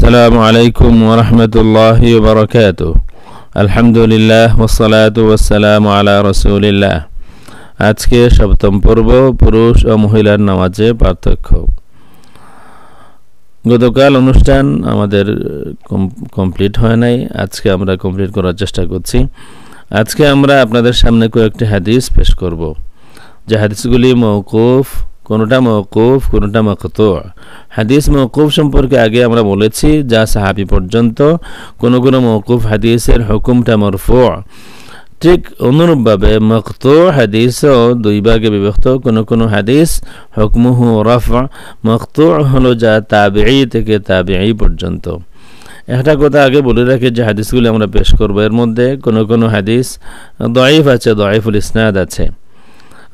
আসসালামু আলাইকুম ওয়া রাহমাতুল্লাহি ওয়া বারাকাতুহু। আলহামদুলিল্লাহ ওয়াসসালাতু ওয়াসসালামু আলা রাসূলিল্লাহ। আজকে সপ্তম পর্ব, পুরুষ ও মহিলার নামাজে পার্থক্য। গতকাল অনুষ্ঠান আমাদের কমপ্লিট হয় নাই, আজকে আমরা কমপ্লিট করার চেষ্টা করছি। আজকে আমরা আপনাদের সামনে কয়েকটি হাদিস পেশ করব, যে হাদিসগুলি মওকুফ, কোনটা মওকুফ, কোনটা মাকতু। হাদিস মওকুফ সম্পর্কে আগে আমরা বলেছি, যা সাহাবী পর্যন্ত। কোন কোন মওকুফ হাদিসের হুকুমটা মারফু। ঠিক অনুরূপভাবে মাকতু হাদিসও দুই ভাগে বিভক্ত। কোন কোন হাদিস হুকমুহু রাফা, মাকতু হলো যা তাবিঈ থেকে তাবিঈ পর্যন্ত। একটা কথা আগে বলে রাখি, যে হাদিসগুলি আমরা পেশ করব এর মধ্যে কোন কোন হাদিস দাঈফ আছে, দাঈফুল ইসনাদ আছে।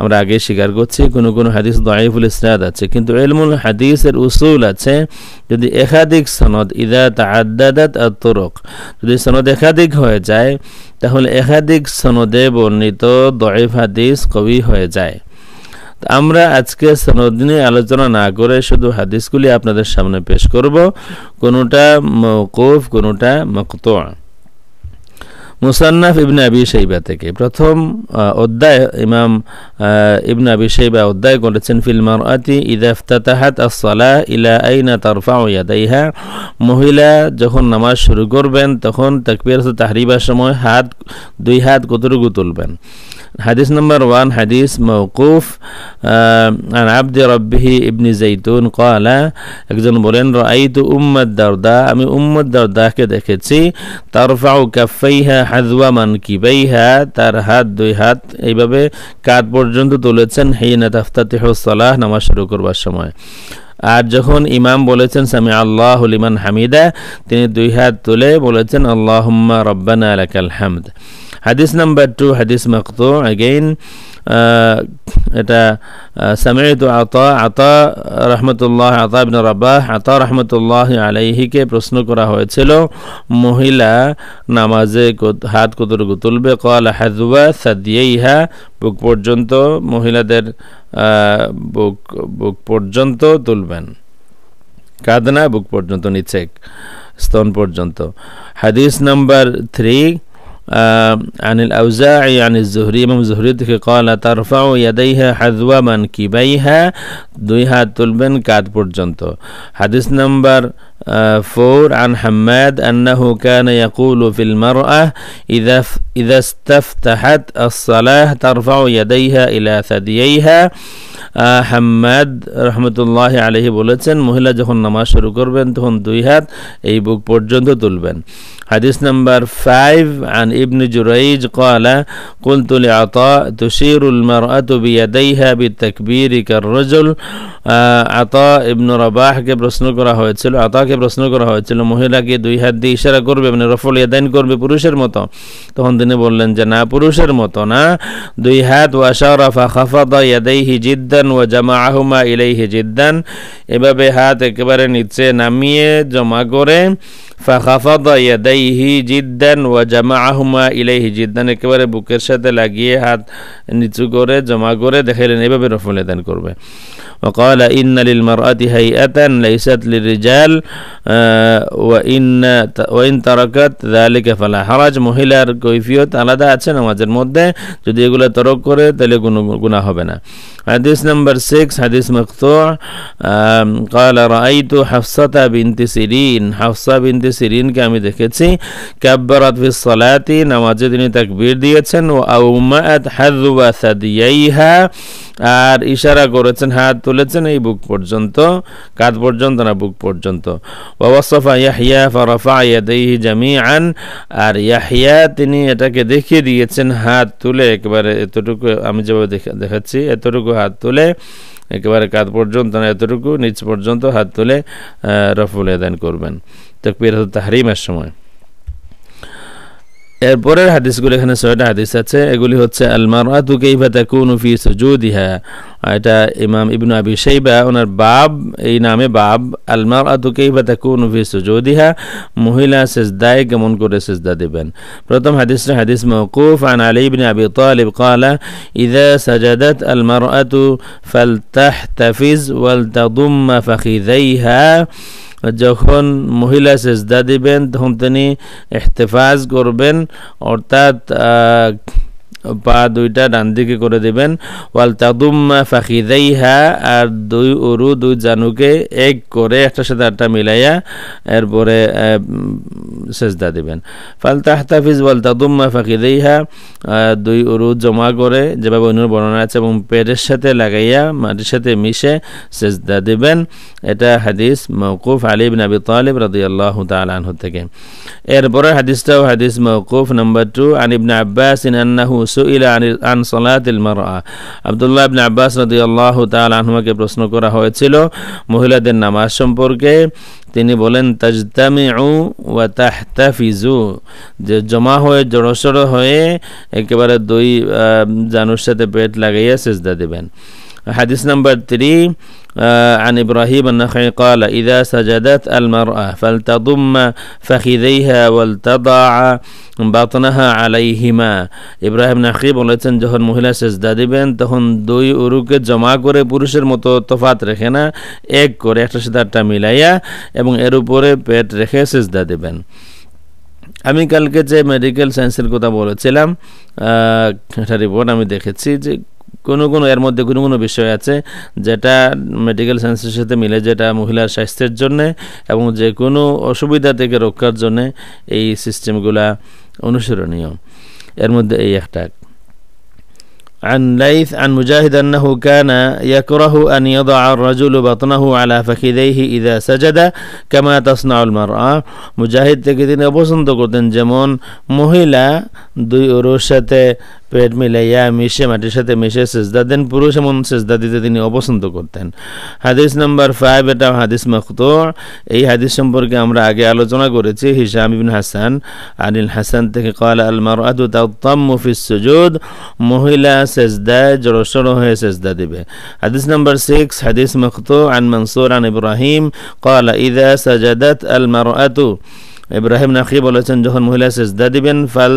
আমরা আগে স্বীকার করছি কোন কোন হাদিস দাঈফুল ইসনাদ আছে, কিন্তু ইলমুল হাদিসের উসুল আছে। যদি একাধিক সনদ, ইযা তাআদ্দাদাত আত-তুরুক, যদি সনদ একাধিক হয়ে যায়, তাহলে একাধিক সনদে বর্ণিত দাঈফ হাদিস কবি হয়ে যায়। আমরা আজকে সনদ নিয়ে আলোচনা না করে শুধু হাদিসগুলি আপনাদের সামনে পেশ করব, কোনটা মওকুফ, কোনটা মাকতু। মুসান্নাফ ইবনে আবি শাইবা থেকে প্রথম অধ্যায় ইমাম ইবনে আবি শাইবা অধ্যায় করেছেন, ফিল মারআতি ইযা ইফতাতাহাত আস-সালাহ ইলা আইনা তারফাউ ইয়াদাইহা। মহিলা যখন নামাজ শুরু করবেন তখন তাকবীরাতুত তাহরিমার সময় দুই হাত কতটুকু তুলবেন। হাদিস নম্বর 1, হাদিস মওকুফ আন আবদি রাব্বিহি ইবনে যাইতুন ক্বালা, একজন বলেন, রাআইতু উম্মাদ দারদা, আমি উম্মাদ দারদাকে দেখেছি, তারফাউ কাফাইহা হাযওয়া মানকিবাইহা, তার হাত দুই হাত এইভাবে কাঁধ পর্যন্ত তুলেছেন, হিনা তাফতাতিহুস সালাহ, নামাজ শুরু করবার সময়। আর যখন ইমাম বলেছেন সামি আল্লাহু লিমান হামিদা, তিনি দুই হাত তুলে বলেছেন আল্লাহুম্মা রাব্বানা লাকাল হামদ। হাদিস নাম্বার 2, হাদিস মাকতু। अगेन এটা সামি'তু আতা রাহমাতুল্লাহ, আতা ইবনে রাবাহ, আতা রাহমাতুল্লাহ আলাইহিকে প্রশ্ন করা হয়েছিল, মহিলা নামাজে হাত কতটুকু তুলবে? ক্বালা হাযওয়া সাদিয়াইহা, বুক পর্যন্ত, মহিলাদের বুক পর্যন্ত তুলবেন, কাঁধ না, বুক পর্যন্ত, নিচে স্তন পর্যন্ত। হাদিস নাম্বার 3, عن الأوزاعي عن الزهري، إمام الزهري قال ترفع يديها حذو منكبيها، দুই হাত তুলবেন কাঁধ পর্যন্ত। হাদিস নাম্বার 4, عن حماد أنه كان يقول في المرأة إذا استفتحت الصلاة ترفع يديها إلى ثدييها। হাম্মাদ রহমতুল্লাহ আলাইহি বলেছেন, মহিলা যখন নামাজ শুরু করবেন তখন দুই হাত এই বুক পর্যন্ত তুলবেন। হাদিস নাম্বার 5, عن ابن جريج قال قلت لعطاء تشير المرأة بيديها بالتكبير كالرجل। আতা ইবনে রাবাহকে প্রশ্ন করা হয়েছিল, আতাকে প্রশ্ন করা হয়েছিল, মহিলাকে দুই হাত দিয়ে ইশারা করবে, মানে রফল ইয়াদাইন করবে পুরুষের মতো? তখন তিনি বললেন যে না, পুরুষের মতো না, দুই হাত। ওয়া আশারা ফাখাফাদা ইয়াদাইহি জিদ্দান ওয়া জামাআহুমা ইলাইহি জিদ্দান, এভাবে হাত একেবারে নিচে নামিয়ে জমা করে, ফাখাফাদা ইয়াদাইহি জিদ্দান ওয়া জামাআহুমা ইলাইহি জিদ্দান, একেবারে বুকের সাথে লাগিয়ে হাত নিচু করে জমা করে দেখাইলেন, এভাবে রফল ইয়াদাইন করবে। وقال إن للمرأة هيئة ليست للرجال وإن تركت ذلك فلا حرج। মহিলার কৈফিয়ত আলাদা আছে নামাজের মধ্যে, যদি এগুলো তরক করে তাহলে কোনো গুনাহ হবে না। হাদিস নাম্বার 6, হাদিস মাকতু। قال رأيت حفصة بنت سيرين, হাফসা বিনতে সিরিনকে আমি দেখেছি, কাব্বারাত ফিস সালাতি, নামাজে তিনি তাকবীর দিয়েছেন, ওয়া আউমাআত হাযওয়া সাদিয়াইহা, আর ইশারা করেছেন, হাত তুলেছেন এই বুক পর্যন্ত, কাঁধ পর্যন্ত না, বুক পর্যন্ত। ওয়া ওয়াসাফা ইয়াহইয়া ফারাফা ইয়াদাইহি জামিআন, আর ইয়াহইয়া তিনি এটাকে দেখিয়ে দিয়েছেন, হাত তুলে একেবারে এতটুকু, আমি যেভাবে দেখাচ্ছি এতটুকু হাত তুলে, একেবারে কাঁধ পর্যন্ত না, এতটুকু নিচ পর্যন্ত হাত তুলে রফুল ইয়াদাইন করবেন তাকবীরাতুত তাহরিমের সময়। এরপরের হাদিসগুলো, এখানে 6টা হাদিস আছে, এগুলি হচ্ছে আল মারআতু কাইফা তাকুনু ফি সুজুদিহা, এটা ইমাম ইবনে আবি শাইবা ওনার বাব, এই নামে বাব, আল মারআতু কাইফা তাকুনু ফি সুজুদিহা, মহিলা সিজদায় কেমন করে সিজদা দিবেন। প্রথম হাদিসটা হাদিস মাওকুফ আন আলী ইবনে আবি তালিব ক্বালা ইযা সাজাদাত আল মারআতু ফালতাহতাফিজ ওয়ালতাদুম্মা ফাখিযাইহা যখন মহিলা সেজদা দিবেন তখন তিনি ইহতিফাজ করবেন, অর্থাৎ পা দুইটা ডান দিকে করে দিবেন। ওয়াল তাদুম্মা ফাখিদাইহা, আর দুই উরু দুই জানুকে এক করে একটার সাথে একটা মিলাইয়া এরপরে সেজদা দিবেন। ফাল তাহতাফিজ ওয়াল তাদুম্মা ফাখিদাইহা, দুই উরু জমা করে যেভাবে অন্য বর্ণনা আছে এবং পেটের সাথে লাগাইয়া মাটির সাথে মিশে সেজদা দিবেন। এটা হাদিস মওকুফ আলী ইবনে আবি তালিব রাদিয়াল্লাহু তাআলা আনহু থেকে। এরপরে হাদিসটাও হাদিস মওকুফ নাম্বার 2 আন ইবনে আব্বাস আন্নাহু সুইলা আন সালাতিল মারআ। আব্দুল্লাহ ইবনে আব্বাস রাদিয়াল্লাহু তাআলা আনহুকে প্রশ্ন করা হয়েছিল মহিলাদের নামাজ সম্পর্কে। তিনি বলেন তাজতামিউ ওয়া তাহতাফিজু, যে জমা হয়ে জড়সড় হয়ে একেবারে দুই জানুর সাথে পেট লাগাইয়া সেজদা দিবেন। حديث نمبر 3 عن إبراهيم النخعي قال إذا سجدت المرأة فلتضم فخذيها ولتضع বাতনাহা আলাইহিমা। ইব্রাহিম নাখি বলেছেন যখন মহিলা সেজদা দিবেন তখন দুই উরুকে জমা করে পুরুষের মতো তফাত রেখে না, এক করে একটার সাথে একটা মিলাইয়া এবং এর উপরে পেট রেখে সেজদা দিবেন। আমি কালকে যে মেডিকেল সায়েন্সের কথা বলেছিলাম একটা রিপোর্ট আমি দেখেছি যে কোনো এর মধ্যে কোনো বিষয় আছে যেটা মেডিকেল সায়েন্সের সাথে মিলে, যেটা মহিলার স্বাস্থ্যের জন্য এবং যে কোনো অসুবিধা থেকে রক্ষার জন্য এই সিস্টেমগুলা অনুসরণীয়। এর মধ্যে এই একটা عن ليث عن مجاهد أنه كان يكره أن يضع الرجل بطنه على فخذيه إذا سجد كما تصنع المرأة। মুজাহিদ থেকে তিনি অপছন্দ করতেন যেমন মহিলা দুই উরুর সাথে পেট মিলাইয়া মিশে মাটির সাথে মিশে সেজদা দেন, পুরুষ এমন সেজদা দিতে তিনি অপছন্দ করতেন। হাদিস নাম্বার 5 এটা হাদিস মাকতু। এই হাদিস সম্পর্কে আমরা আগে আলোচনা করেছি। হিশাম ইবনে হাসান আনিল হাসান থেকে قال المرأة تضم في السجود, মহিলা সেজদায় জড়সড় হয়ে সেজদা দিবে। হাদিস নাম্বার 6 হাদিস মাকতু عن منصور عن إبراهيم قال إذا سجدت المرأة, ইব্রাহিম নাখি বলেছেন যখন মহিলা সেজদা দিবেন ফাল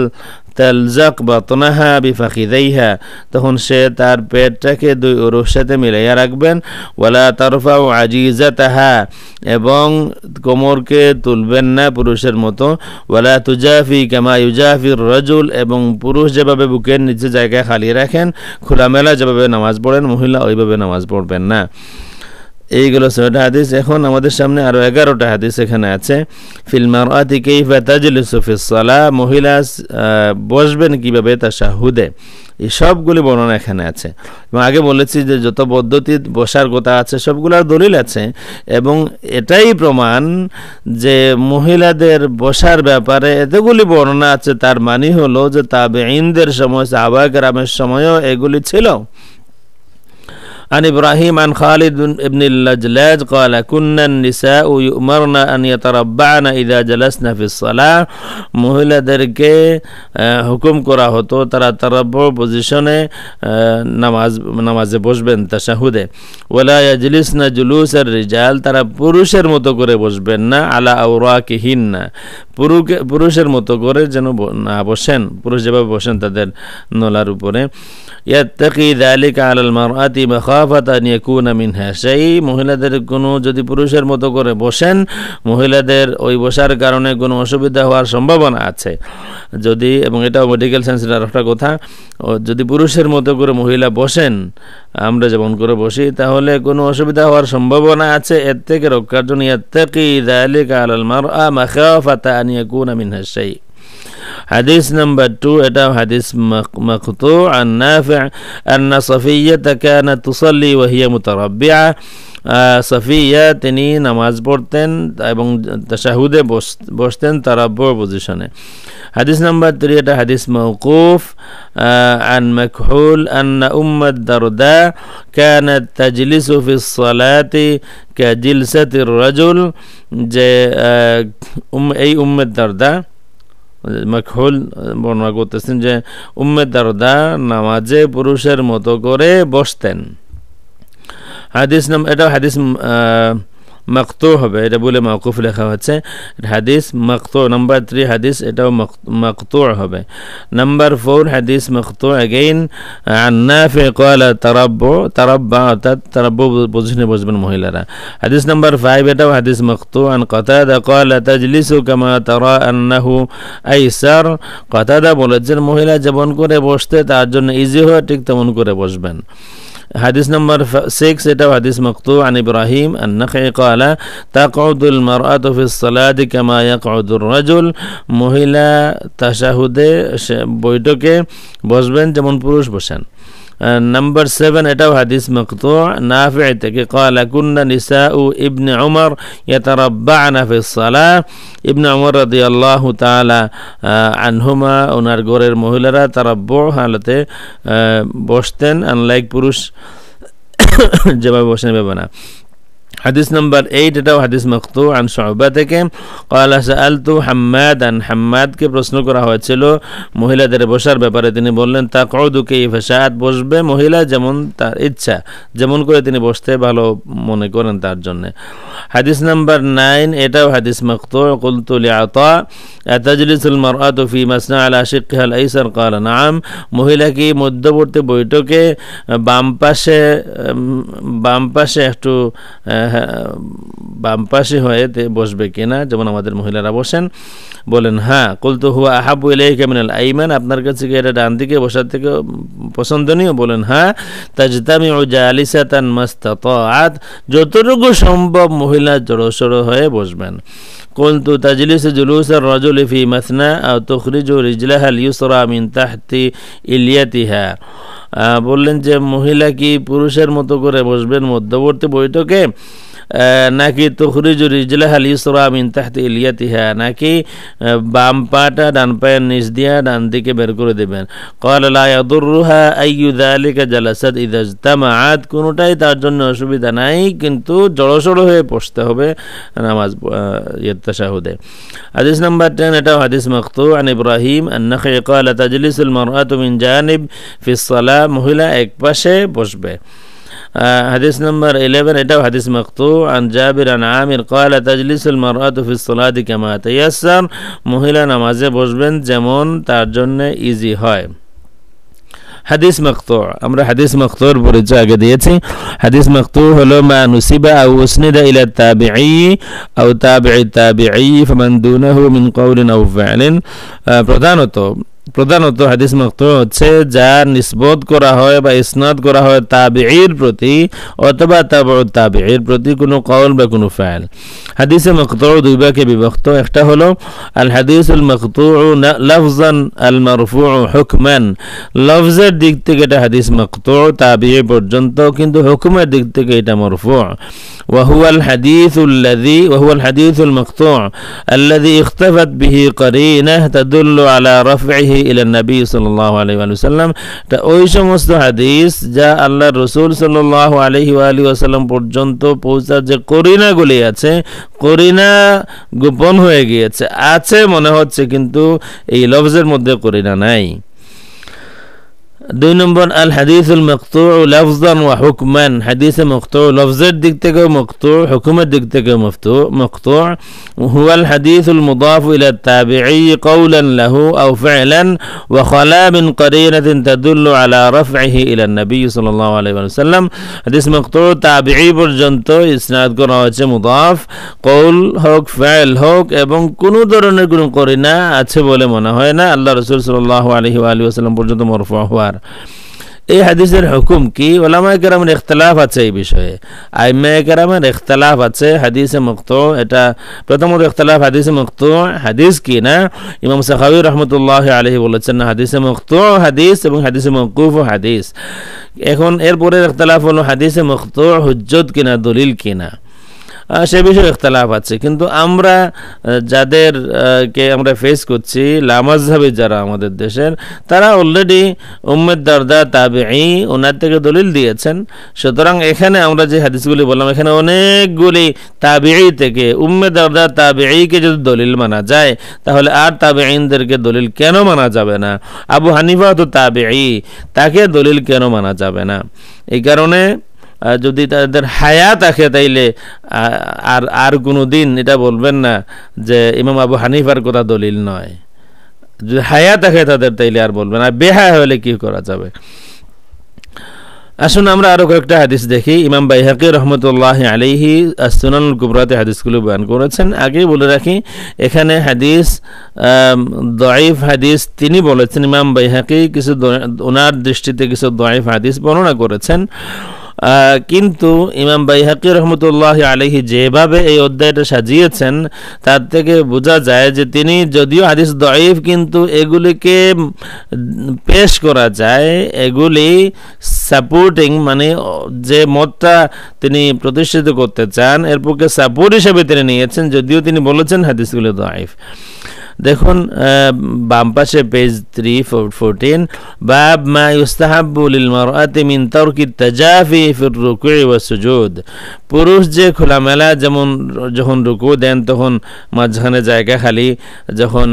তালজাক বাতনাহা বিফাখিদাইহা, তখন সে তার পেটটাকে দুই উরুর সাথে মিলাইয়া রাখবেন। ওয়ালা তারফাউ আজিজাতাহা, এবং কোমরকে তুলবেন না পুরুষের মতো। ওয়ালা তুজাফি কামা ইউজাফির রাজুল, এবং পুরুষ যেভাবে বুকের নিচে জায়গা খালি রাখেন খোলামেলা যেভাবে নামাজ পড়েন মহিলা ওইভাবে নামাজ পড়বেন না। এইগুলো 6টা হাদিস। এখন আমাদের সামনে আরো 11টা হাদিস এখানে আছে। ফিল মারআতি কাইফা তাজলিসু ফিস সালাহ, মহিলা বসবেন কিভাবে তাশাহুদে, এই সবগুলি বর্ণনা এখানে আছে। এবং আগে বলেছি যে যত পদ্ধতি বসার কথা আছে সবগুলোর দলিল আছে এবং এটাই প্রমাণ যে মহিলাদের বসার ব্যাপারে এতগুলি বর্ণনা আছে, তার মানে হলো যে তাবেঈনদের সময় সাহাবায়ে কেরামের সময়ও এগুলি ছিল। عن إبراهيم عن خالد بن اللجلاج قال كنا النساء يؤمرن أن يتربعن إذا جلسنا في الصلاة, মহিলাদেরকে হুকুম করা হতো তারা তারাব্বু পজিশনে নামাজে বসবেন তাশাহুদে। ওয়ালা ইয়াজলিসনা জুলুসার রিজাল, তারা পুরুষের মতো করে বসবেন না। আলা আওরাকিহিন্না, পুরুষের মতো করে যেন না বসেন, পুরুষ যেভাবে বসেন তাদের নলার উপরে। ইয়াত্তাকি যালিকা আলাল মারআতি মাখাফাতা আন ইয়াকুনা মিনহা শাই, মহিলাদের কোনো যদি পুরুষের মতো করে বসেন মহিলাদের ওই বসার কারণে কোনো অসুবিধা হওয়ার সম্ভাবনা আছে যদি, এবং এটাও মেডিকেল সায়েন্সের একটা কথা, যদি পুরুষের মতো করে মহিলা বসেন আমরা যেমন করে বসি তাহলে কোনো অসুবিধা হওয়ার সম্ভাবনা আছে, এর থেকে রক্ষার জন্য ইয়াত্তাকি যালিকা আলাল মারআ মাখাফাতা আন ইয়াকুনা মিনহা শাই। حديث نمبر 2 এটা حديث مقطوع عن نافع أن صفية كانت تصلي وهي متربعة, সাফিয়া তিনি নামাজ পড়তেন এবং তাশাহুদে বসতেন তারাব্বুর পজিশনে। হাদিস নাম্বার 3 এটা হাদিস মাওকুফ عن مكحول أن أم الدرداء كانت تجلس في الصلاة كجلسة الرجل, যে এই উম্মে দারদা মাকহুল বর্ণনা করতেছেন যে উম্মে দারদা নামাজে পুরুষের মতো করে বসতেন। হাদিস নাম এটা হাদিস মাকতু হবে, এটা বলে মাওকুফ লেখা হচ্ছে। হাদিস মাকতু। নাম্বার 3 হাদিস এটাও মাকতু হবে। নাম্বার 4 হাদিস মাকতু अगेन عن نافع قال تربع অর্থাৎ তারাব্বু পজিশনে বসবেন মহিলারা। হাদিস নাম্বার 5 এটাও হাদিস মাকতু। عن قتادة قال تجلس كما ترى أنه أيسر। قتادة বলেছেন মহিলা যেমন করে বসতে তার জন্য ইজি হয় ঠিক তেমন করে বসবেন। حديث نمبر 6 এটাও হাদিস মাকতু। عن إبراهيم النخعي قال تقعد المرأة في الصلاة كما يقعد الرجل। মহিলা তাশাহুদে বৈঠকে বসবেন যেমন পুরুষ বসেন। نمبر 7 এটাও হাদিস মাকতু। নাফি' থেকে قال كنا نساء ابن عمر يتربعن في الصلاة। ইবনে উমর রাদিয়াল্লাহু তাআলা আনহুমা ওনার ঘরের মহিলারা তারাব্বু হালতে বসতেন, আনলাইক পুরুষ যেভাবে বসেন এভাবে না। حديث نمبر 8 এটাও হাদিস মাকতু। عن شعبة থেকে قال سألت حمادا। হাম্মাদকে প্রশ্ন করা হয়েছিল মহিলাদের বসার ব্যাপারে, তিনি বললেন তাকউদু কাইফা শাআত, বসবে মহিলা যেমন তার ইচ্ছা, যেমন করে তিনি বসতে ভালো মনে করেন তার জন্য। হাদিস নাম্বার 9 এটাও হাদিস মাকতু। قلت لعطاء أتجلس المرأة في مسنى على شقها الأيسر قال نعم। মহিলা কি মধ্যবর্তী বৈঠকে বাম পাশে একটু বাম পাশে হয়ে বসবে কিনা, যেমন আমাদের মহিলারা বসেন? বলেন হ্যাঁ। কুলতু হুয়া আহাব্বু ইলাইকা মিনাল আইমান, আপনার কাছে কি এটা ডান দিকে বসার থেকে পছন্দনীয়? বলেন হ্যাঁ। তাজতামিউ জালিসাতান মাস্তাতাআত, যতটুকু সম্ভব মহিলা জড়সড় হয়ে বসবেন। কুলতু তাজলিসু জুলুসার রাজুলি ফি মাসনা আও তুখরিজু রিজলাহা আল ইউসরা মিন তাহতি ইলিয়াতিহা। বললেন যে মহিলা কি পুরুষের মতো করে বসবেন মধ্যবর্তী বৈঠকে, নাকি তুখরিজু রিজলাহা আল ইউসরা মিন তাহতি ইলিয়াতিহা, নাকি বাম পাটা ডান পায়ের নিচ দিয়ে ডান দিকে বের করে দেবেন? ক্বালা লা ইয়াদুররুহা আইয়ু যালিকা জালাসাত ইযা ইজতামাআত, কোনটাই তার জন্য অসুবিধা নাই, কিন্তু জড়সড় হয়ে বসতে হবে নামাজ তাশাহুদে। হাদিস নাম্বার 10 এটাও হাদিস মাকতু। عن إبراهيم النخعي قال تجلس المرأة من جانب في الصلاة, মহিলা এক পাশে বসবে। حديث نمبر 11 এটাও হাদিস মাকতু। عن جابر عن عامر قال تجلس المرأة في الصلاة كما تيسر, মহিলা নামাজে বসবেন যেমন তার জন্য ইজি হয়। হাদিস মাকতু, আমরা হাদিস মাকতুর পরিচয় আগে দিয়েছি। হাদিস মাকতু হলো মা নুসিবা আও উসনিদা ইলা তাবিঈ আও তাবিঈ তাবিঈ ফামান দুনাহু মিন কওলিন আও ফি'লিন। প্রধানত হাদিস মাকতু হচ্ছে যা নিসবত করা হয় বা ইসনাদ করা হয় তাবিঈর প্রতি অথবা তাবউত তাবিঈর প্রতি, কোনো কওল বা কোনো ফাইল। হাদিসে মাকতু দুই ভাগে বিভক্ত। একটা হলো আল হাদিসুল মাকতু লাফজান আল মারফুউ হুকমান, লফজের দিক থেকে এটা হাদিস মাকতু তাবিঈ পর্যন্ত, কিন্তু হুকুমের দিক থেকে এটা মারফুউ। وهو الحديث المقطوع الذي اختفت به قرينة تدل على رفعه إلى النبي صلى الله عليه وسلم। তা ওই সমস্ত হাদিস যা আল্লাহর রাসূল সাল্লাল্লাহু আলাইহি ওয়াসাল্লাম পর্যন্ত পৌঁছার যে করিনাগুলি আছে, করিনা গোপন হয়ে গিয়েছে, আছে মনে হচ্ছে কিন্তু এই লফজের মধ্যে করিনা নাই। 2 নম্বর আল হাদিসুল মাকতু লাফজান ওয়া হুকমান, হাদিসে মাকতু লফজের দিক থেকে মাকতু, হুকুমের দিক থেকে মাকতু। হুয়াল হাদিসুল মুদাফু ইলা তাবিঈ কওলান লাহু আও ফি'লান ওয়া খালা মিন কারিনাতিন তাদুল্লু আলা রাফ'iহি ইলা নবী সাল্লাল্লাহু আলাইহি ওয়াসাল্লাম। হাদিস মাকতু তাবিঈ পর্যন্ত ইসনাদ করা হয়েছে মুদাফ, কওল হোক ফি'ল হোক, এবং কোনো ধরনের কোনো করিনা আছে বলে মনে হয় না আল্লাহ রাসূল সাল্লাল্লাহু আলাইহি ওয়াসাল্লাম পর্যন্ত মারফু হওয়ার। এই হাদিসের হুকুম কি? উলামায়ে কেরামের ইখতিলাফ আছে এই বিষয়ে, আইম্মায়ে কেরামের ইখতিলাফ আছে হাদিসে মাকতু। এটা প্রথমত ইখতিলাফ হাদিসে মাকতু হাদিস কি না। ইমাম সাখাওয়ী রাহমাতুল্লাহি আলাইহি বলেছেন না হাদিসে মাকতু হাদিস এবং হাদিসে মাওকুফ হাদিস। এখন এরপরে ইখতিলাফ হলো হাদিসে মাকতু হুজ্জত কিনা, দলিল কিনা, সে বিষয়ে ইখতিলাফ আছে। কিন্তু আমরা যাদেরকে আমরা ফেস করছি লামাযহাবী যারা আমাদের দেশের, তারা অলরেডি উম্মে দারদা তাবিঈ ওনার থেকে দলিল দিয়েছেন। সুতরাং এখানে আমরা যে হাদিসগুলি বললাম, এখানে অনেকগুলি তাবিঈ থেকে উম্মে দারদা তাবিঈকে যদি দলিল মানা যায়, তাহলে আর তাবিঈনদেরকে দলিল কেন মানা যাবে না? আবু হানিফা তো তাবিঈ, তাকে দলিল কেন মানা যাবে না? এই কারণে যদি তাদের হায়া থাকে তাইলে আর কোনো দিন এটা বলবেন না যে ইমাম আবু হানিফার কথা দলিল নয়। যদি হায়া থাকে তাদের তাইলে আর বলবেন, আর বেহায়া হলে কি করা যাবে। আসুন আমরা আরো কয়েকটা হাদিস দেখি। ইমাম বাইহাকি রহমতুল্লাহ আলাইহি আসসুনানুল কুবরাতে হাদিসগুলো বয়ান করেছেন। আগে বলে রাখি এখানে হাদিস দঈফ হাদিস তিনি বলেছেন, ইমাম বাইহাকি কিছু ওনার দৃষ্টিতে কিছু দঈফ হাদিস বর্ণনা করেছেন, কিন্তু ইমাম বাইহাকি রহমতুল্লাহ আলাইহি যেভাবে এই অধ্যায়টা সাজিয়েছেন তার থেকে বোঝা যায় যে তিনি যদিও হাদিস দঈফ কিন্তু এগুলিকে পেশ করা যায়, এগুলি সাপোর্টিং মানে যে মতটা তিনি প্রতিষ্ঠিত করতে চান এর পক্ষে সাপোর্ট হিসেবে তিনি নিয়েছেন, যদিও তিনি বলেছেন হাদিসগুলো দঈফ। দেখুন বাম পাশে পেজ 314, বাব মা ইউস্তাহাব্বু লিল মারআতি মিন তারকি তাজাফি ফির রুকুই ওয়াস সুজুদ। পুরুষ যে খোলামেলা যেমন যখন রুকু দেন তখন মাঝখানে জায়গা খালি, যখন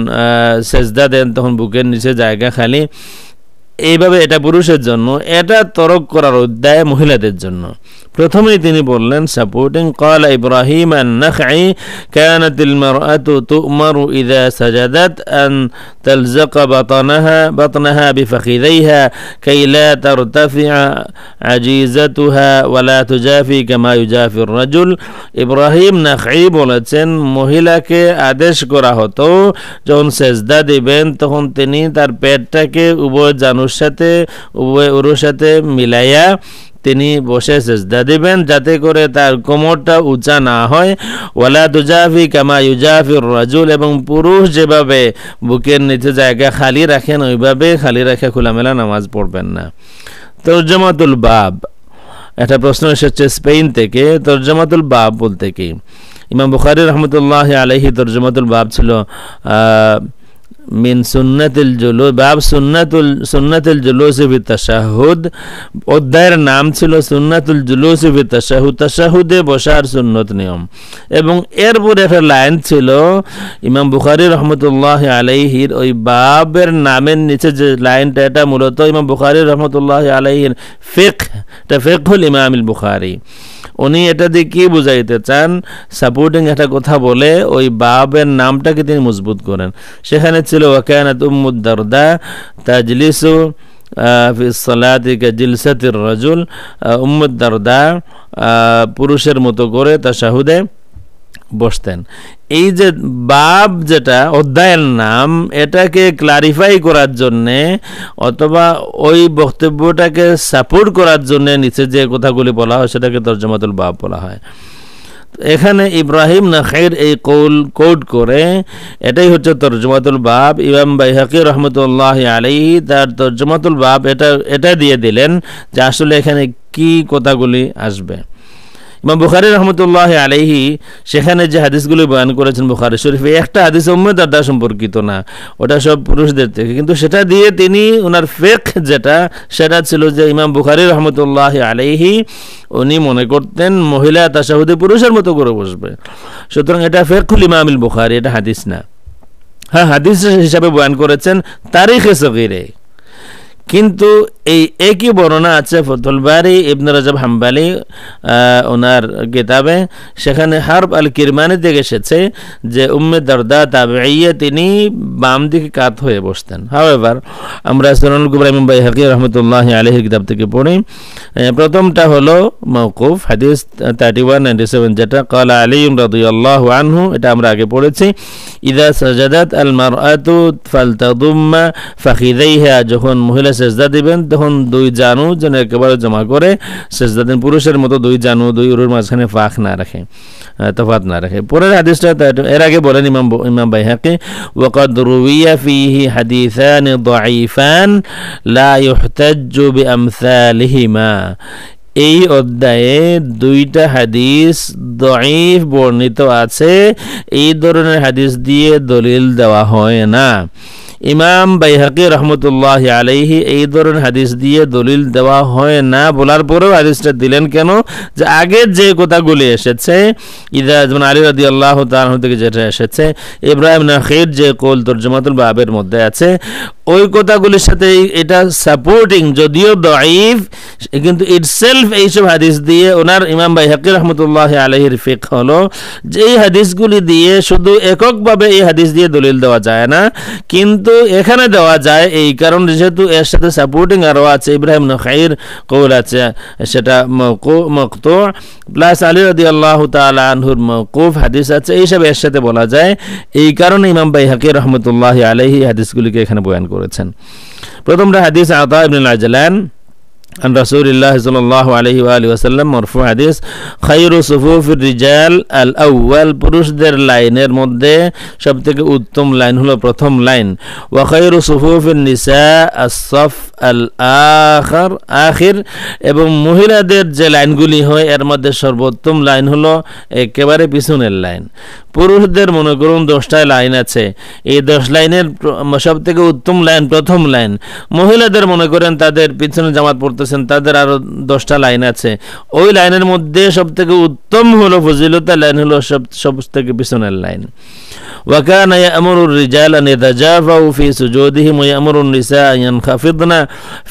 সেজদা দেন তখন বুকের নিচে জায়গা খালি, এইভাবে এটা পুরুষের জন্য, এটা তরক করার অধ্যায় মহিলাদের জন্য। প্রথমেই তিনি বললেন সাপোর্টিং, ক্বালা ইব্রাহিম আন-নাখঈ কানাতিল মারআতু তু'মারু ইযা সাজাদাত আন তালযাকা বাতনাহা বিফখিযাইহা কাই লা তারতাফি'a আজিজাতুহা ওয়া লা তুজাফি কামা ইউজাফি আর-রাজুল। ইব্রাহিম নাখঈ বলেছেন মহিলাকে আদেশ করা হতো যখন সেজদা দিবেন তখন তিনি তার পেটটাকে উভয় জানুর সাথে উভয় উরুর সাথে মিলাইয়া তিনি বসে সেজদা দিবেন যাতে করে তার কোমরটা উঁচা না হয়। ওয়ালা তুজাফি কামা ইউজাফির রাজুল, এবং পুরুষ যেভাবে বুকের নিচে জায়গা খালি রাখেন ওইভাবে খালি রেখে খোলামেলা নামাজ পড়বেন না। তরজমাতুল বাব, একটা প্রশ্ন এসেছে স্পেন থেকে, তরজমাতুল বাব বলতে কি? ইমাম বুখারী রহমতুল্লাহ আলাইহি তরজমাতুল বাব ছিল মিন সুন্নাতিল জুলুস, বাব সুন্নাতুল জুলুস ফি তাশাহুদ। অধ্যায়ের নাম ছিল সুন্নাতুল জুলুস ফি তাশাহুদ, তাশাহুদে বসার সুন্নত নিয়ম। এবং এরপরে একটা লাইন ছিল ইমাম বুখারী রহমতুল্লাহ আলাইহির ওই বাবের নামের নিচে যে লাইনটা, এটা মূলত ইমাম বুখারী রহমতুল্লাহ আলাইহির ফিকহ, এটা ফিকহুল ইমামিল বুখারী। উনি এটা দিয়ে কি বুঝাইতে চান, সাপোর্টিং একটা কথা বলে ওই বাবের নামটাকে তিনি মজবুত করেন। সেখানে ছিল ওয়াকানাত উম্মুদ দারদা তাজলিসু ফি সালাতি কাজিলসাতির রাজুল, উম্মুদ দারদা পুরুষের মতো করে তাশাহুদে বসতেন। এই যে বাব যেটা অধ্যায়ের নাম, এটাকে ক্লারিফাই করার জন্যে অথবা ওই বক্তব্যটাকে সাপোর্ট করার জন্য নিচে যে কথাগুলি বলা হয় সেটাকে তরজমাতুল বাব বলা হয়। এখানে ইব্রাহিম নাখঈর এই কৌল কোট করে এটাই হচ্ছে তরজমাতুল বাব। ইমাম বাইহাকি রহমতুল্লাহ আলাইহি তার তরজমাতুল বাব এটা দিয়ে দিলেন যে আসলে এখানে কি কথাগুলি আসবে। ইমাম বুখারী রহমতুল্লাহ আলাইহি সেখানে যে হাদিসগুলি বয়ান করেছেন বুখারী শরীফে, একটা হাদিস উম্মে দারদা সম্পর্কিত না, ওটা সব পুরুষদের থেকে, কিন্তু সেটা দিয়ে তিনি ওনার ফিকহ যেটা সেটা ছিল যে ইমাম বুখারী রহমতুল্লাহ আলাইহি উনি মনে করতেন মহিলা তাশাহুদে পুরুষের মতো করে বসবে। সুতরাং এটা ফিকহুল ইমামিল বুখারী, এটা হাদিস না। হ্যাঁ, হাদিস হিসাবে বয়ান করেছেন তারিখে সগীরে, কিন্তু এই একই বর্ণনা আছে ফতুল বারি ইবনে রাজব হাম্বলি ওনার কিতাবে। সেখানে হারব আল কিরমানি থেকে এসেছে যে উম্মে দারদা তাবেঈয়া তিনি বাম দিকে কাত হয়ে বসতেন। হাওয়েভার আমরা সুনানুল কুবরা ইমাম বাইহাকি রাহমাতুল্লাহি আলাইহির কিতাব থেকে পড়ি। প্রথমটা হলো মাওকুফ হাদিস 3197, যেটা ক্বালা আলী রাদিয়াল্লাহু আনহু, এটা আমরা আগে পড়েছি। ইযা সাজাদাত আল মারআতু ফালতাদুম্মা ফাখিযাইহা, যখন মহিলা সেজদা দিবেন তখন দুই জানু যেন একেবারে জমা করে সেজদা দেন, পুরুষের মতো দুই জানু দুই উরুর মাঝখানে ফাঁক না রাখে, তফাত না রাখে। পরের হাদিসটা এর আগে বলেন ইমাম বাইহাকি, ওয়াকাদ রুইয়া ফীহি হাদিসান দাঈফান লা ইহতাজ্জু বিআমসালিহিমা। এই অধ্যায়ে দুইটা হাদিস দঈফ বর্ণিত আছে, এই ধরনের হাদিস দিয়ে দলিল দেওয়া হয় না। ইমাম বাইহাকি রহমতুল্লাহি আলাইহি এই ধরনের হাদিস দিয়ে দলিল দেওয়া হয় না বলার পরেও হাদিসটা দিলেন কেন? যে আগে যে কথাগুলি এসেছে, ইদা যেমন আলী রাদিয়াল্লাহু তাআলা থেকে যেটা এসেছে, ইব্রাহিম নাখীর যে কৌল তরজমাতুল বাবের মধ্যে আছে, ওই কথাগুলির সাথে এটা সাপোর্টিং, যদিও দঈফ কিন্তু ইটসেলফ এইসব হাদিস দিয়ে ওনার ইমাম বাইহাকি রহমতুল্লাহি আলাইহির ফিকহ হলো যে এই হাদিসগুলি দিয়ে শুধু এককভাবে এই হাদিস দিয়ে দলিল দেওয়া যায় না, কিন্তু এখানে দেওয়া যায় এই কারণে যেহেতু এর সাথে সাপোর্টিং আরও আছে, ইব্রাহিম নাখীর কৌল আছে, সেটা মাকতু প্লাস আলী রাদিয়াল্লাহু তাআলা আনহুর মাওকুফ হাদিস আছে, এইসব এর সাথে বলা যায়। এই কারণে ইমাম বাইহাকি রহমতুল্লাহি আলাইহি হাদিসগুলিকে এখানে বয়ান করেছেন। প্রথমটা হাদিস আতা ইবনে আজলান عن رسول الله صلى الله عليه وآله وسلم مرفوع حديث خير صفوف الرجال الأول পুরুষদের লাইনের মধ্যে সবথেকে উত্তম লাইন হলো প্রথম লাইন, ওয়া খায়রু সুফুফিন নিসা as-সাফ আখির, এবং মহিলাদের যে লাইনগুলি হয় এর মধ্যে সর্বোত্তম লাইন হলো একেবারে পিছনের লাইন। পুরুষদের মনে করুন 10টা লাইন আছে, এই 10 লাইনের সবথেকে উত্তম লাইন প্রথম লাইন। মহিলাদের মনে করেন তাদের পিছনে জামাত পড়তেছেন, তাদের আরো 10টা লাইন আছে, ওই লাইনের মধ্যে সবথেকে উত্তম হলো ফজিলতের লাইন হলো সবথেকে পিছনের লাইন। وكان يأمر الرجال أن يتجافوا في سجودهم ويأمر النساء أن ينخفضن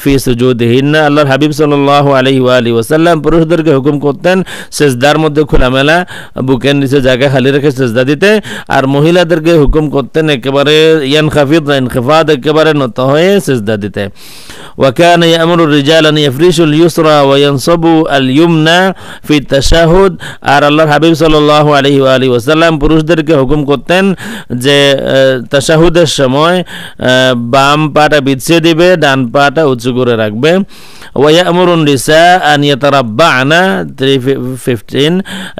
في سجودهن। আল্লাহর হাবিব সাল্লাল্লাহু আলাইহি ওয়া আলিহি ওয়াসাল্লাম পুরুষদেরকে হুকুম করতেন সিজদার মধ্যে খোলামেলা বুকের নিচে জায়গা খালি রেখে সিজদা দিতে, আর মহিলাদেরকে হুকুম করতেন একেবারে ইনখিফাদ একেবারে নত হয়ে সিজদা দিতে। وكان يأمر الرجال أن يفرشوا اليسرى وينصبوا اليمنى في التشهد। আর আল্লাহর হাবিব সাল্লাল্লাহু আলাইহি ওয়া আলিহি ওয়াসাল্লাম পুরুষদেরকে হুকুম করতেন যে তাশাহুদের সময় বাম পাটা বিছিয়ে দিবে, ডান পাটা উঁচু করে রাখবে। ওয়ায়ামুরুন নিসা আন ইয়াতারাব্বা'না 3:15,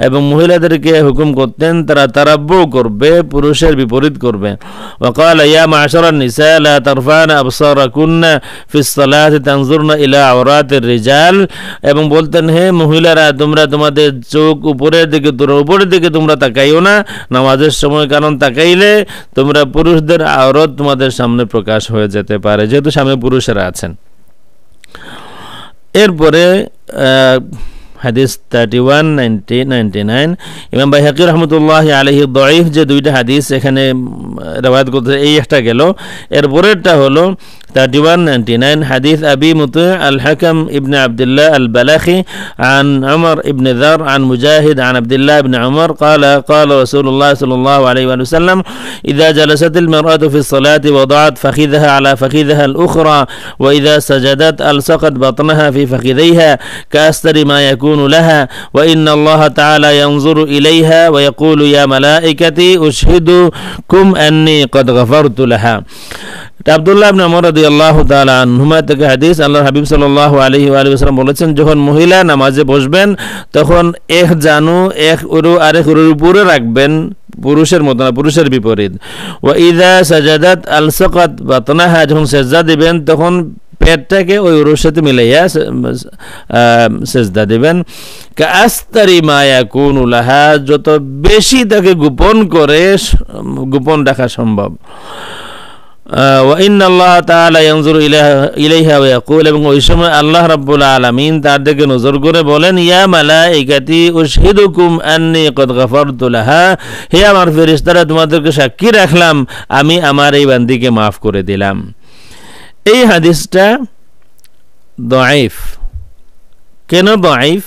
এবং মহিলাদেরকে হুকুম করতেন তারা তারাব্বু করবে, পুরুষের বিপরীত করবে। ওয়াকালা ইয়া মা'শারান নিসা লা তারফা'না আবসারাকুন্না ফিস সালাতি তানজুরনা ইলা আওরাতির রিজাল, এবং বলতেন হে মহিলারা তোমরা তোমাদের চোখ উপরের দিকে তোমরা তাকাইও না নামাজের সময়, কারণ তাকাইলে তোমরা পুরুষদের আওরাত তোমাদের সামনে প্রকাশ হয়ে যেতে পারে, যেহেতু সামনে পুরুষেরা আছেন। এরপরে হাদিস 31-99 ইমাম বাইহাকি রহমতুল্লাহি আলাইহি দঈফ যে দুইটা হাদিস এখানে রওয়ায়াত করতে, এই একটা গেল। এরপরেরটা হলো 31-99 حديث أبي مطيع الحكم ابن عبد الله البلاخي عن عمر ابن ذر عن مجاهد عن عبد الله بن عمر قال رسول الله صلى الله عليه وسلم إذا جلست المرأة في الصلاة وضعت فخذها على فخذها الأخرى وإذا سجدت ألصقت بطنها في فخذيها كأستر ما يكون لها وإن الله تعالى ينظر إليها ويقول يا ملائكتي أشهدكم أني قد غفرت لها। আব্দুল্লাহ ইবনে ওমর রাদিয়াল্লাহু তাআলা আনহুমা থেকে হাদিস, আল্লাহর হাবিব সাল্লাল্লাহু আলাইহি ওয়া আলিহি ওয়াসাল্লাম বলেছেন যখন মহিলা নামাজে বসবেন তখন এক জানু এক উরু আরেক উরুর উপরে রাখবেন, পুরুষের মতো না, পুরুষের বিপরীত। ওয়া ইযা সাজাদাত আলসাকাত বাতনাহা, যখন সেজদা দিবেন তখন পেটটাকে ওই উরুর সাথে মিলাইয়া সেজদা দিবেন। কাস্তারি মা ইয়াকুনু লাহা, যত বেশি তাকে গোপন রাখা সম্ভব। وإن الله تعالى ينظر إليها ويقول, এবং ওই সময় আল্লাহ রাব্বুল আলামিন তার দিকে নজর করে বলেন ইয়া মালাইকাতি উশহিদুকুম আন্নী কদ গফারতু লাহা, হে আমার ফেরেশতারা তোমাদেরকে সাক্ষী রাখলাম আমি আমার এই বান্দিকে মাফ করে দিলাম। এই হাদিসটা দঈফ। কেন দঈফ?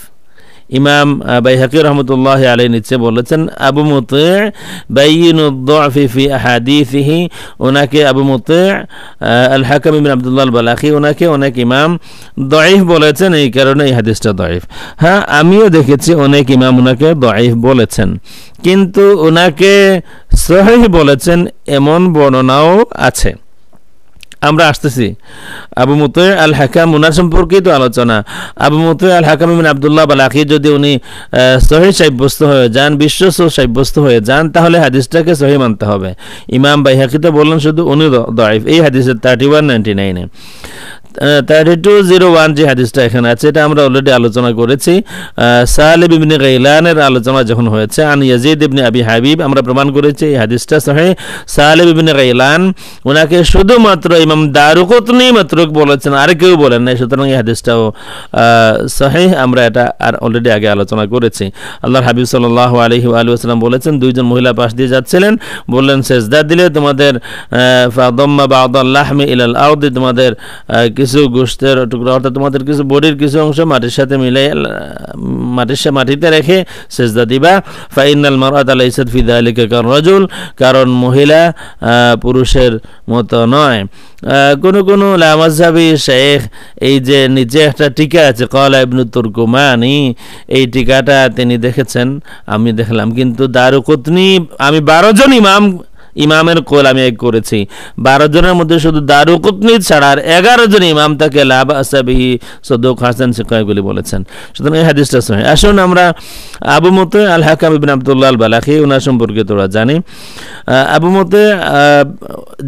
ইমাম বাইহাকি রহমতুল্লাহি আলাইহি নিচে বলেছেন আবু মুতি' বাইয়িনুদ দু'ফি ফি আহাদিসিহি, ওনাকে আবু মুতি' আল হাকাম ইবনে আব্দুল্লাহ আল বালাখি ওনাকে অনেক ইমাম দঈফ বলেছেন, এই কারণে এই হাদিসটা দঈফ। হ্যাঁ, আমিও দেখেছি অনেক ইমাম ওনাকে দঈফ বলেছেন, কিন্তু ওনাকে সহিহ বলেছেন এমন বর্ণনাও আছে। আমরা আসতেছি আবু মুতি' আল হাকাম, ওনার সম্পর্কিত আলোচনা। আবু মুতি' আল হাকাম ইবনে আব্দুল্লাহ বালাখি যদি উনি সহিহ সাব্যস্ত হয়ে যান, বিশ্বস্ত সাব্যস্ত হয়ে যান, তাহলে হাদিসটাকে সহিহ মানতে হবে। ইমাম বাইহাকি তো বললেন শুধু উনি দঈফ, এই হাদিসের 31-99 3201 যে হাদিসটা এখানে আছে এটা আমরা অলরেডি আলোচনা করেছি। সালেম ইবনে গাইলানের আলোচনা যখন হয়েছে আন ইয়াজিদ ইবনে আবি হাবিব, আমরা প্রমাণ করেছি এই হাদিসটা সহিহ। সালেম ইবনে গাইলান ওনাকে শুধুমাত্র ইমাম দারুকুতনি মাত্রুক বলেছেন, আর কেউ বলেন নাই, সুতরাং এই হাদিসটাও সহিহ। আমরা এটা আর অলরেডি আগে আলোচনা করেছি। আল্লাহর হাবিব সাল্লাল্লাহু আলাইহি ওয়া সাল্লাম বলেছেন, দুইজন মহিলা পাশ দিয়ে যাচ্ছিলেন, বললেন সেজদা দিলে তোমাদের ফাদাম্মা বা'দাল লাহমি ইলাল আরদি, তোমাদের কিছু গোশতের টুকরা অর্থাৎ তোমাদের কিছু বডির কিছু অংশ মাটির সাথে মিলাই মাটিতে রেখে সেজদা দিবা। ফাইনাল মারআতা লাইসাত ফি যালিকা কাররাজুল, কারণ মহিলা পুরুষের মতো নয়। কোন লামাযহাবী শেখ এই যে নিচে একটা টিকা আছে ক্বালা ইবনু তুরকুমানি, এই টিকাটা তিনি দেখেছেন, আমি দেখলাম, কিন্তু দারুকুতনি আমি 12 জন ইমামের কোল আমি এক করেছি, 12 জনের মধ্যে শুধু দারুকুতনি ছাড়া আর 11 জন ইমাম তাকে লা বা'সা বিহি সাদুক হাসান সিকায়গুলি বলেছেন। সুতরাং এই হাদিসটা সহিহ। আসুন আমরা আবু মুতা আল হাকাম ইবনে আব্দুল্লাহ আল বালাখি ওনার সম্পর্কে তোরা জানি। আবু মুতা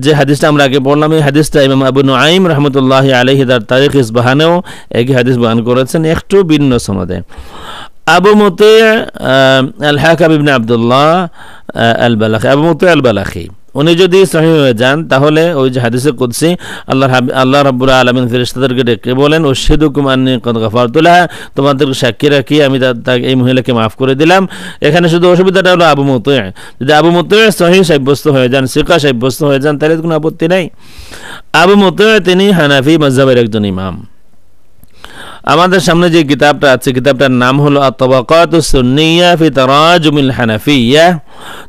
যে হাদিসটা আমরা আগে পড়লাম, এই হাদিসটা ইমাম আবু নুআইম রাহমাতুল্লাহি আলাইহি তার তারিখ ইসবাহানেও একই হাদিস বয়ান করেছেন, একটু ভিন্ন সনদে। আবু মুতা আল হাকাম ইবনে আব্দুল্লাহ আল বালাখি, আবু মুতা আল বালাখি, উনি যদি সহিহ হয়ে যান তাহলে ওই যে হাদিসে কুদসি আল্লাহ রাব্বুল আলামিন ফেরেশতাদেরকে ডেকে বলেন উশহিদুকুম আন্নী ক্বাদ গাফারতু লাহা, তোমাদেরকে সাক্ষী রাখি আমি এই মহিলাকে মাফ করে দিলাম। এখানে শুধু অসুবিধাটা হলো আবু মুতা, যদি আবু মুতা সহিহ সাব্যস্ত হয়ে যান, সিকা সাব্যস্ত হয়ে যান, তাহলে কোনো আপত্তি নাই। আবু মুতা তিনি হানাফি মাযহাবের একজন ইমাম। আমাদের সামনে যে কিতাবটা আছে, কিতাবটার নাম হলো আত-তাবাকাতুস সুন্নিয়্যা ফি তারাজুমিল হানাফিয়্যা,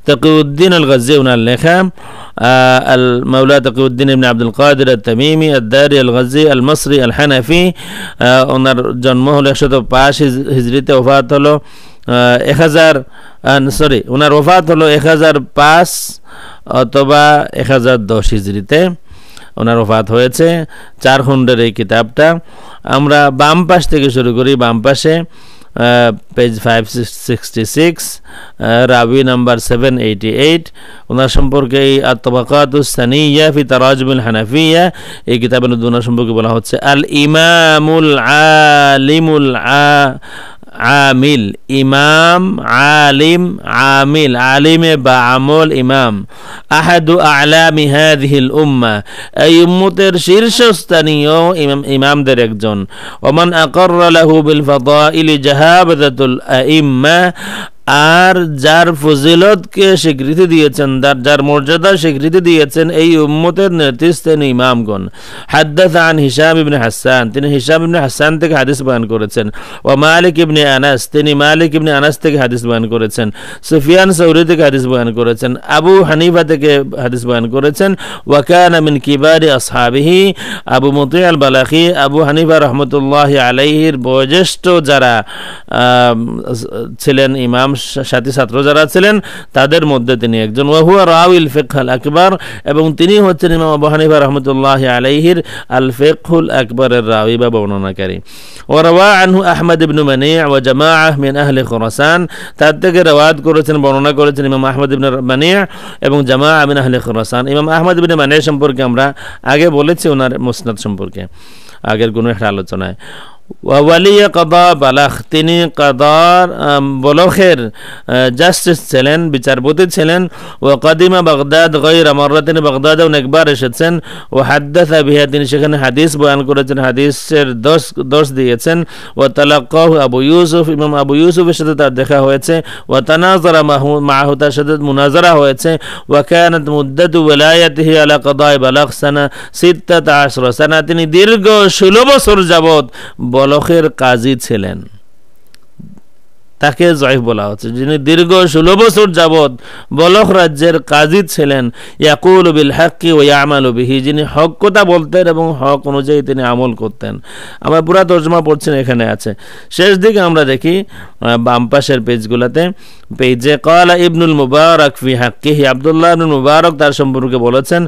তাকিউদ্দিন আল গাজ্জি ওনার লেখা। আল মাওলা তাকিউদ্দিন ইবনে আব্দুল কাদের আত-তামিমি আদ-দারি আল গাজ্জি আল মাসরি আল হানাফি। ওনার জন্ম হলো 105 হিজরিতে, ওফাত হলো ওনার ওফাত হলো 1005 অথবা 1010 হিজরিতে ওনার ওফাত হয়েছে। 4 খণ্ডের এই কিতাবটা। আমরা বাম পাশ থেকে শুরু করি, বাম পাশে পেজ 566, রাবি নাম্বার 788। ওনার সম্পর্কে এই আত-তাবাকাতুস সানিয়্যা ফি তারাজুমিল হানাফিয়্যা এই কিতাবের ওনার সম্পর্কে বলা হচ্ছে আল ইমামুল আলিমুল আমিল, ইমাম আলিম আমিল, আলিমে বা আমল ইমাম, আহাদু আ'লামি হাযিহিল উম্মাহ, এই উম্মতের শীর্ষস্থানীয় ইমামদের একজন। ওমান আকাররা লাহু বিল ফাদাইলি জাহাবাতুল আইম্মা, আর যার ফজিলতকে স্বীকৃতি দিয়েছেন, যার মর্যাদা স্বীকৃতি দিয়েছেন এই উম্মতের নেতৃস্থানীয় ইমামগণ। হাদ্দাসা আন হিশাম ইবনে হাসান, তিনি হিশাম ইবনে হাসান থেকে হাদিস বয়ান করেছেন। ওয়া মালিক ইবনে আনাস, তিনি মালিক ইবনে আনাস থেকে হাদিস বয়ান করেছেন। সুফিয়ান সাউরি থেকে হাদিস বয়ান করেছেন। আবু হানিফা থেকে হাদিস বয়ান করেছেন। ওয়া কানা মিন কিবারি আসহাবিহি, আবু মুতা আল বালাখি আবু হানিফা রাহমাতুল্লাহি আলাইহির বয়োজ্যেষ্ঠ যারা ছিলেন ইমাম, সাথী ছাত্র যারা ছিলেন তাদের মধ্যে তিনি একজন। ওয়া হুয়া রাউইল ফিকহুল আকবার, এবং তিনি হচ্ছেন ইমাম আবু হানিফা রাহমাতুল্লাহি আলাইহির আল ফিকহুল আকবরের রাউই বা বর্ণনাকারী। ওয়া রাওয়া আনহু আহমদ ইবনে মানি' ওয়া জামাআহ মিন আহলি খুরাসান, তার থেকে রওয়ায়াত করেছেন, বর্ণনা করেছেন ইমাম আহমদ ইবনে মানি' এবং জামাআহ মিন আহলি খুরাসান। ইমাম আহমদ ইবনে মানি' সম্পর্কে আমরা আগে বলেছি ওনার মুসনাদ সম্পর্কে আগের কোনো একটা আলোচনায়। ওয়ালিয়া কাদা বালাখ, তিনি কাদার বলখের জাস্টিস ছিলেন, বিচারপতি ছিলেন। ও কাদিমা বাগদাদ গায়রা মাররাতিন, বাগদাদে অনেকবার এসেছেন। ও হাদ্দাসা বিহা, তিনি সেখানে হাদিস বয়ান করেছেন, হাদিসের দর্শ দিয়েছেন। ও তালাক্কাহু আবু ইউসুফ, ইমাম আবু ইউসুফের সাথে তার দেখা হয়েছে। ও তানাজারা মাহু, তার সাথে মুনাজারা হয়েছে। ওয়া কানাত মুদ্দাতু ওয়ালায়াতিহি আলা কাদায়ে বালাখ সানা 16 সানা, তিনি দীর্ঘ 16 বছর যাবত বলখের কাজী ছিলেন। তাকে জয়ীফ বলা হচ্ছে, যিনি দীর্ঘ 16 বছর যাবত বলখ রাজ্যের কাজী ছিলেন। ইয়াকুলু বিল হাক্কি ওয়া ইয়ামালু বিহি, যিনি হক কথা বলতেন এবং হক অনুযায়ী তিনি আমল করতেন। আমরা পুরা তর্জমা পড়ছেন, এখানে আছে। শেষ দিকে আমরা দেখি বাম পাশের পেজগুলোতে, পেজে ক্বালা ইবনুল মুবারক ফি হাক্কিহি, আব্দুল্লাহ ইবনুল মুবারক তার সম্পর্কে বলেছেন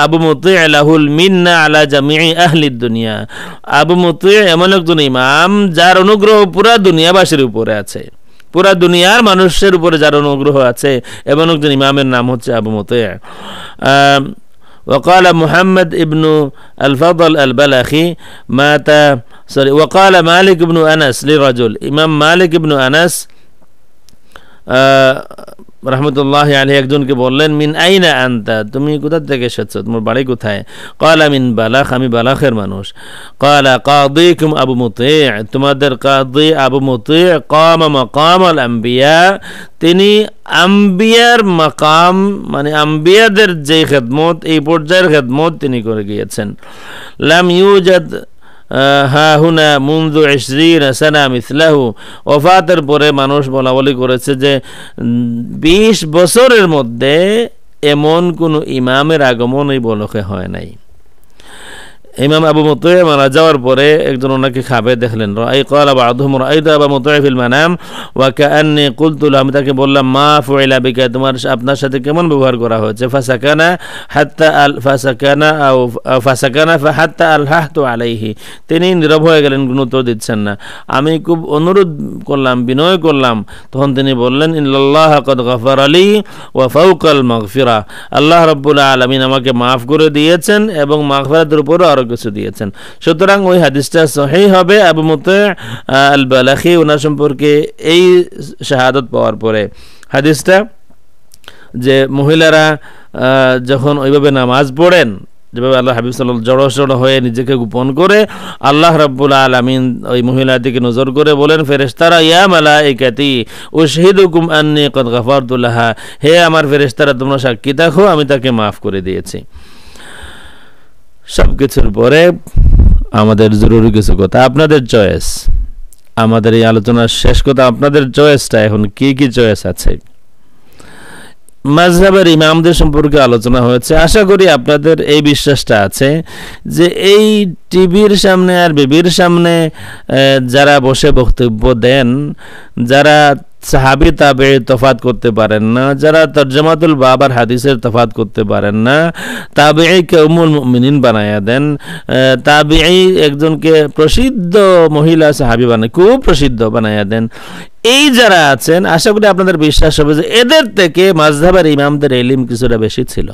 আবু মুতি' লাহুল মিন্না আলা জামিই আহলিদ দুনিয়া, আবু মুতি' এমন একজন ইমাম যার অনুগ্রহ পুরা দুনিয়াবাসীর উপরে আছে, পুরা দুনিয়ার মানুষের উপরে যার অনুগ্রহ আছে, এমন একজন ইমামের নাম হচ্ছে আবু মুতি'। وقال محمد ابن الفضل البلخي مات وقال مالك بن أنس لرجل ইমাম মালিক ইবনে আনাস রহমতুল্লাহ আলাইহি একজনকে বললেন মিন আইনা আনতা, তুমি কোথা থেকে এসেছো, তোমার বাড়ি কোথায়? ক্বালা মিন বালাখ, আমি বালাখের মানুষ। ক্বালা কাদিকুম আবু মুতি', তোমাদের কাদি আবু মুতি' কামা মাকামাল আম্বিয়া, তিনি আম্বিয়ার মাকাম মানে আম্বিয়াদের যে খেদমত, এই পর্যায়ের খেদমত তিনি করে গিয়েছেন। লাম ইউজাদ হা হুনা মুনযু 20 সানা মিসলাহু, ওফাতের পরে মানুষ বলা বলি করেছে যে 20 বছরের মধ্যে এমন কোনো ইমামের আগমন এই বলকে হয় নাই। ইমাম আবু মুতি' মারা যাওয়ার পরে একজন ওনাকে খাবে দেখলেন। রাই ক্বালা বা'দুহুম রাআইতু আবু মুতি' ফিল মানাম ওয়া কাআন্নী কুলতু লাহু, আমি তাকে বললাম মা ফুইলা বিকা, তোমার আপনার সাথে কেমন ব্যবহার করা হয়েছে? ফাসাকানা হাত্তা আলহাহতু আলাইহি, তিনি নীরব হয়ে গেলেন, কোনো উত্তর দিচ্ছেন না। আমি খুব অনুরোধ করলাম, বিনয় করলাম, তখন তিনি বললেন ইন্নাল্লাহ ক্বাদ গাফারা লি ওয়া ফাওকাল মাগফিরা, আল্লাহ রাব্বুল আলামিন আমাকে মাফ করে দিয়েছেন এবং মাগফিরাতের উপরও আরো কিছু দিয়েছেন। সুতরাং ওই হাদিসটা সহিহ হবে। আবু মুতি' আল বালাখি ওনার সম্পর্কে এই শাহাদাত পাওয়ার পরে হাদিসটা যে মহিলারা যখন ওইভাবে নামাজ পড়েন, যেভাবে আল্লাহ হাবিব সাল্লাল্লাহু জড়ো জড়ো হয়ে নিজেকে গোপন করে, আল্লাহ রাব্বুল আলামিন ওই মহিলার দিকে নজর করে বলেন ফেরেশতারা ইয়া মালাইকাতি উশহিদুকুম আন্নী ক্বাদ গাফারতু লাহা, হে আমার ফেরেশতারা তোমরা সাক্ষী থাকো আমি তাকে মাফ করে দিয়েছি। সব কিছুর পরে আমাদের জরুরি কিছু কথা, আপনাদের চয়েস। আমাদের এই আলোচনার শেষ কথা, আপনাদের চয়েসটা এখন কি কি চয়েস আছে। মাযহাবের ইমামদের সম্পর্কে আলোচনা হয়েছে। আশা করি আপনাদের এই বিশ্বাসটা আছে যে এই টিভির সামনে আর বিবির সামনে যারা বসে বক্তব্য দেন, যারা সাহাবী তাবে তফাত করতে পারেন না, যারা তরজমাতুল বাবার হাদিসের তফাত করতে পারেন না, তাবেঈকে উম্মুল মুমিনিন বানায়া দেন, তাবেঈ একজনকে প্রসিদ্ধ মহিলা সাহাবী বানায়, খুব প্রসিদ্ধ বানায়া দেন, এই যারা আছেন আশা করি আপনাদের বিশ্বাস হবে যে এদের থেকে মাযহাবের ইমামদের ইলম কিছুটা বেশি ছিল।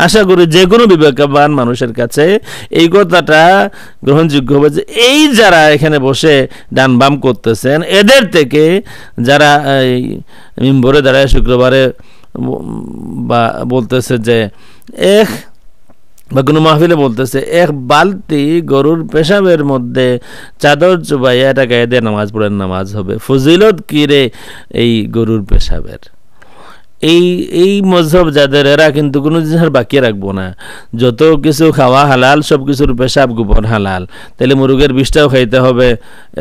আশা করি যে কোনো বিবেকবান মানুষের কাছে এই কথাটা গ্রহণযোগ্য হবে যে এই যারা এখানে বসে ডান বাম করতেছেন এদের থেকে যারা মিম্বরে দাঁড়ায় শুক্রবারে বা বলতেছে যে বা কোনো মাহফিলে বলতেছে এক বালতি গরুর পেশাবের মধ্যে চাদর চুবাইয়া এটা গায়ে দিয়ে নামাজ পড়েন, নামাজ হবে, ফজিলত কি রে এই গরুর পেশাবের। এই মজহব যাদের, এরা কিন্তু কোনো জিনিস বাকি রাখবো না, যত কিছু খাওয়া হালাল সব কিছুর পেশাব গোবর হালাল, তাহলে মুরগের বিষটাও খাইতে হবে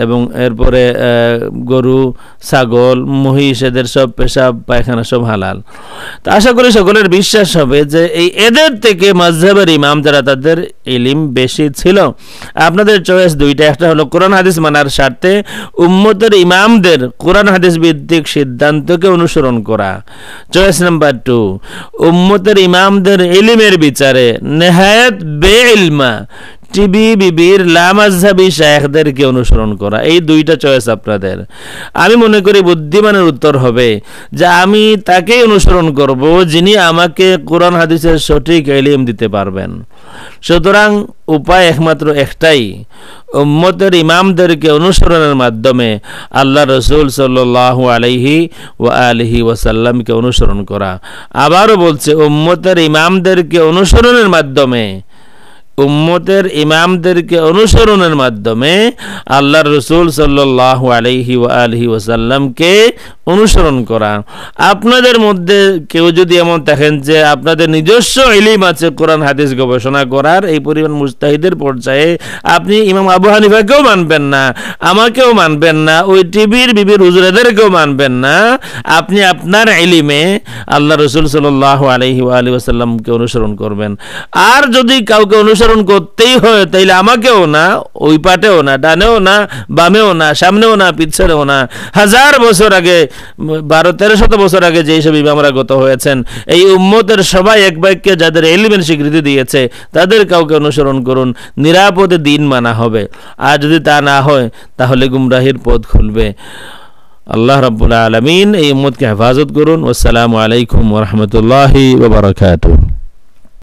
এবং এরপরে গরু ছাগল মহিষ এদের সব পেশাব পায়খানা সব হালাল। তো আশা করি সকলের বিশ্বাস হবে যে এই এদের থেকে মাযহাবের ইমাম যারা তাদের ইলম বেশি ছিল। আপনাদের চয়েস দুইটা, একটা হলো কোরআন হাদিস মানার স্বার্থে উম্মতের ইমামদের কোরআন হাদিস ভিত্তিক সিদ্ধান্তকে অনুসরণ করা। চয়েস নাম্বার 2, উম্মতের ইমামদের ইলমের বিচারে নেহায়েত বেইলমা টিবি বিবির লামাযহাবী শায়েখদেরকে অনুসরণ করা। এই দুইটা চয়েস আপনাদের। আমি মনে করি বুদ্ধিমানের উত্তর হবে যে আমি তাকেই অনুসরণ করব যিনি আমাকে কোরআন হাদিসের সঠিক ইলম দিতে পারবেন। সুতরাং উপায় একমাত্র একটাই, উম্মতের ইমামদেরকে অনুসরণের মাধ্যমে আল্লাহ রসুল সাল্লাল্লাহু আলাইহি ওয়া আলিহি ওয়াসাল্লামকে অনুসরণ করা। আবারও বলছে উম্মতের ইমামদেরকে অনুসরণের মাধ্যমে, উম্মতের ইমামদেরকে অনুসরণের মাধ্যমে আল্লাহর রাসূল সাল্লাল্লাহু আলাইহি ওয়া আলিহি ওয়াসাল্লামকে অনুসরণ করা। আপনাদের মধ্যে কেউ যদি এমন থাকেন যে আপনাদের নিজস্ব ইলম আছে কোরআন হাদিস গবেষণা করার, এই পরিমাণ মুজতাহিদের পর্যায়ে আপনি ইমাম আবু হানিফাকেও মানবেন না, আমাকেও মানবেন না, ওই টিভির বিবির হুজুরদেরকেও মানবেন না, আপনি আপনার ইলমে আল্লাহ রাসূল সাল্লাল্লাহু আলাইহি ওয়া আলিহি ওয়াসাল্লামকে অনুসরণ করবেন। আর যদি কাউকে অনুসরণ করতেই হয় তাইলে আমাকেও না, ওই পাটেও না, ডানেও না, বামেও না, সামনেও না, পিছনেও না, 1000 বছর আগে 1200-1300 বছর আগে যেই সব ইমামরা গত হয়েছেন, এই উম্মতের সবাই এক বাক্যে যাদের ইলমের স্বীকৃতি দিয়েছে তাদের কাউকে অনুসরণ করুন, নিরাপদে দিন মানা হবে। আর যদি তা না হয় তাহলে গুমরাহির পথ খুলবে। আল্লাহ রাব্বুল আলামিন এই উম্মতকে হেফাজত করুন। আসসালামু আলাইকুম ওয়া রাহমাতুল্লাহি ওয়া বারাকাতুহু।